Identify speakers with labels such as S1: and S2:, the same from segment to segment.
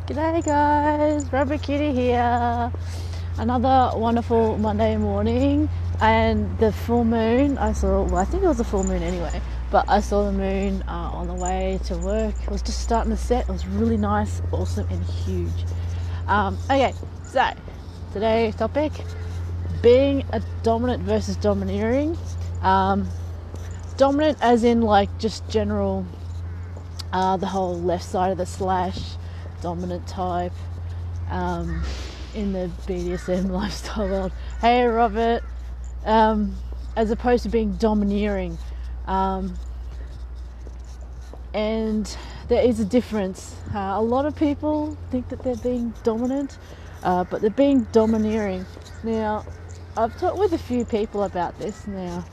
S1: G'day guys, Rubber Kitty here. Another wonderful Monday morning, and the full moon I saw, well I think it was a full moon anyway, but I saw the moon on the way to work. It was just starting to set. It was really nice, awesome and huge. Okay, so today's topic, being a dominant versus domineering. Dominant as in like just general, the whole left side of the slash, dominant type, in the BDSM lifestyle world. Hey Robert, as opposed to being domineering, and there is a difference. A lot of people think that they're being dominant, but they're being domineering. Now, I've talked with a few people about this now.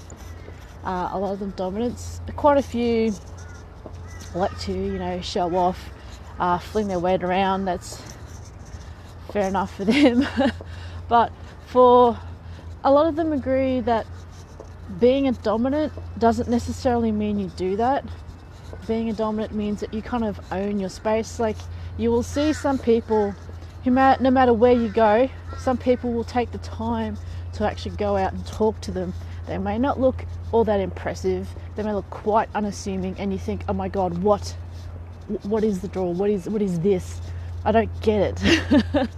S1: A lot of them dominants, quite a few like to, show off, fling their weight around. That's fair enough for them. But for a lot of them agree that being a dominant doesn't necessarily mean you do that. Being a dominant means that you kind of own your space. Like, you will see some people who, no matter where you go, some people will take the time to actually go out and talk to them. They may not look all that impressive. They may look quite unassuming, and you think, oh my god, what is the draw? What is this? I don't get it.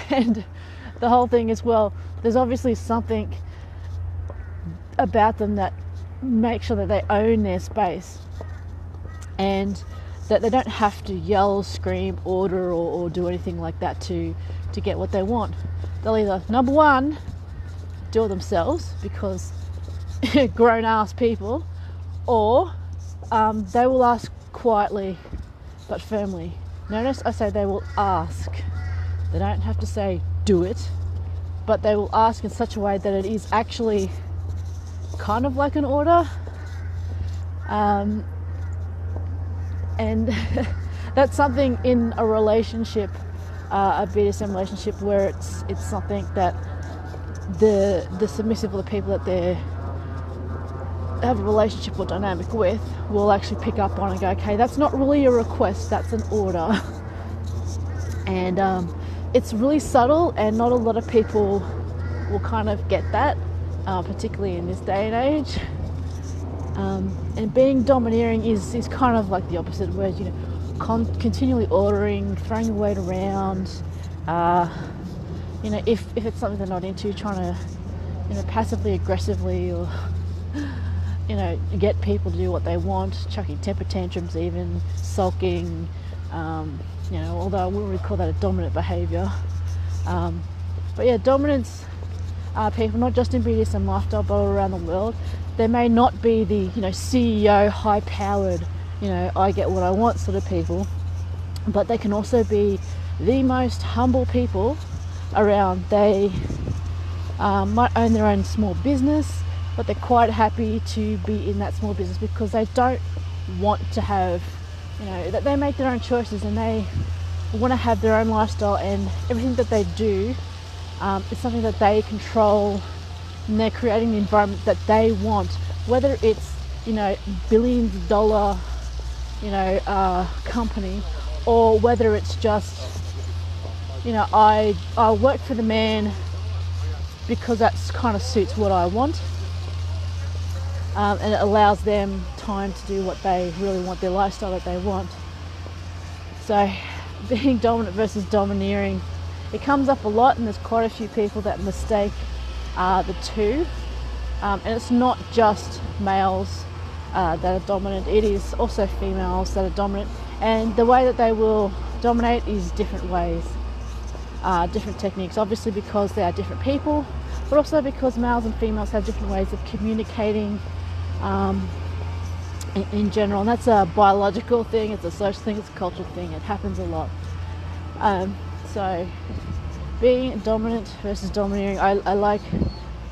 S1: And the whole thing is, well, there's obviously something about them that makes sure that they own their space, and that they don't have to yell, scream, order, or do anything like that to get what they want. They'll either, number one, do it themselves because grown-ass people, or they will ask quietly but firmly. Notice I say they will ask. They don't have to say do it, but they will ask in such a way that it is actually kind of like an order. And that's something in a relationship, a BDSM relationship, where it's something that the submissive, or the people that they have a relationship or dynamic with, will actually pick up on and go, okay, that's not really a request, that's an order. And it's really subtle, and not a lot of people will kind of get that, particularly in this day and age. And being domineering is kind of like the opposite, where continually ordering, throwing your weight around. If it's something they're not into, trying to, passively aggressively, or get people to do what they want, chucking temper tantrums, even sulking. Although I wouldn't really call that a dominant behaviour. But yeah, dominance people, not just in BDSM lifestyle, but all around the world. They may not be the CEO, high-powered, I get what I want sort of people, but they can also be the most humble people around. They might own their own small business, but they're quite happy to be in that small business because they don't want to have, that they make their own choices, and they want to have their own lifestyle, and everything that they do is something that they control, and they're creating the environment that they want, whether it's billions of dollar company, or whether it's just I work for the man because that's kind of suits what I want, and it allows them time to do what they really want, their lifestyle that they want. So being dominant versus domineering, it comes up a lot, and there's quite a few people that mistake the two, and it's not just males that are dominant, it is also females that are dominant, and the way that they will dominate is different ways, different techniques, obviously because they are different people, but also because males and females have different ways of communicating in general, and that's a biological thing, it's a social thing, it's a cultural thing, it happens a lot. So being dominant versus domineering, I like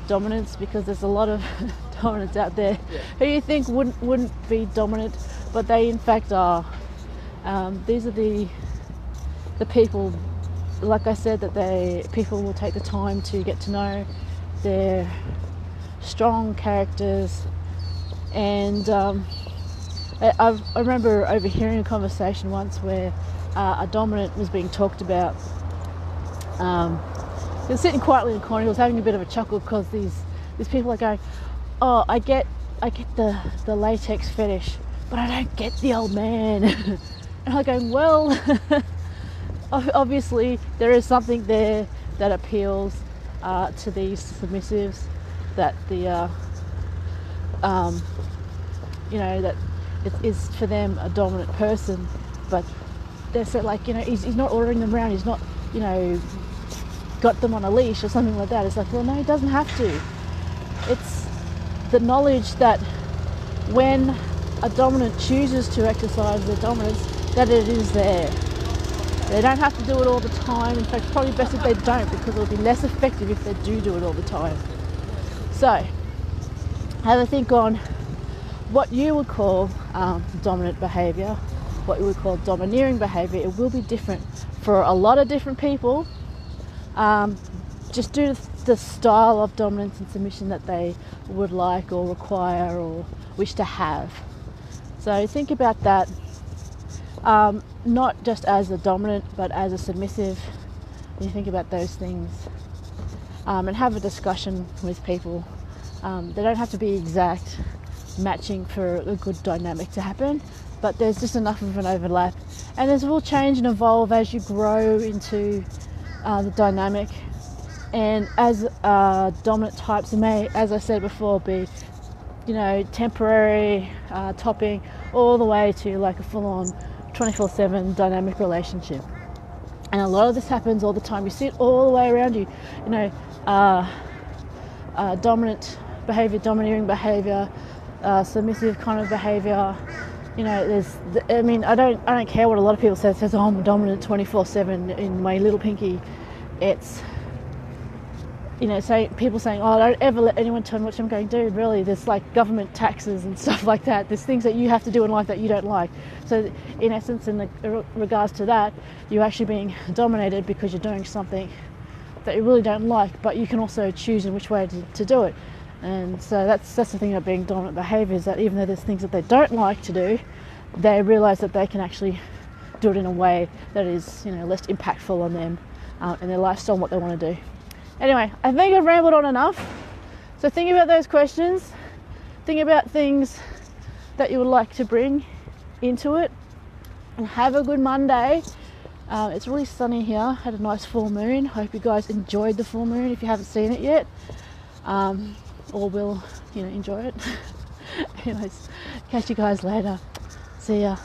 S1: dominance because there's a lot of dominants out there who you think wouldn't be dominant, but they in fact are. These are the people, like I said, that people will take the time to get to know their strong characters, and I remember overhearing a conversation once where a dominant was being talked about. He was sitting quietly in the corner. He was having a bit of a chuckle because these people are going, "Oh, I get the latex fetish, but I don't get the old man." And I'm going, "Well, obviously there is something there that appeals to these submissives, that the that it is for them a dominant person, but they're so like, he's not ordering them around. He's not, got them on a leash or something like that." It's like, well, no, he doesn't have to. It's the knowledge that when a dominant chooses to exercise their dominance, that it is there. They don't have to do it all the time. In fact, it's probably best if they don't, because it'll be less effective if they do it all the time. So have a think on what you would call dominant behaviour, what you would call domineering behaviour. It will be different for a lot of different people, just due to the style of dominance and submission that they would like or require or wish to have. So think about that, not just as a dominant but as a submissive. You think about those things, and have a discussion with people. They don't have to be exact matching for a good dynamic to happen, but there's just enough of an overlap, and this will change and evolve as you grow into the dynamic. And as dominant types, it may, as I said before, be temporary, topping, all the way to like a full-on 24/7 dynamic relationship. And a lot of this happens all the time. You see it all the way around you. Dominant behaviour, domineering behaviour, submissive kind of behaviour. I don't care what a lot of people say. It says, "Oh, I'm dominant 24/7 in my little pinky." It's people saying, "Oh, don't ever let anyone tell me what I'm going to do." Really, there's like government taxes and stuff like that. There's things that you have to do in life that you don't like. So in essence, in regards to that, you're actually being dominated because you're doing something that you really don't like, but you can also choose in which way to do it. And so that's the thing about being dominant behaviour, is that even though there's things that they don't like to do, they realise that they can actually do it in a way that is less impactful on them and their lifestyle and what they want to do. Anyway, I think I've rambled on enough. So think about those questions. Think about things that you would like to bring into it. And have a good Monday. It's really sunny here. Had a nice full moon. Hope you guys enjoyed the full moon if you haven't seen it yet. Or will, enjoy it. Anyways, catch you guys later. See ya.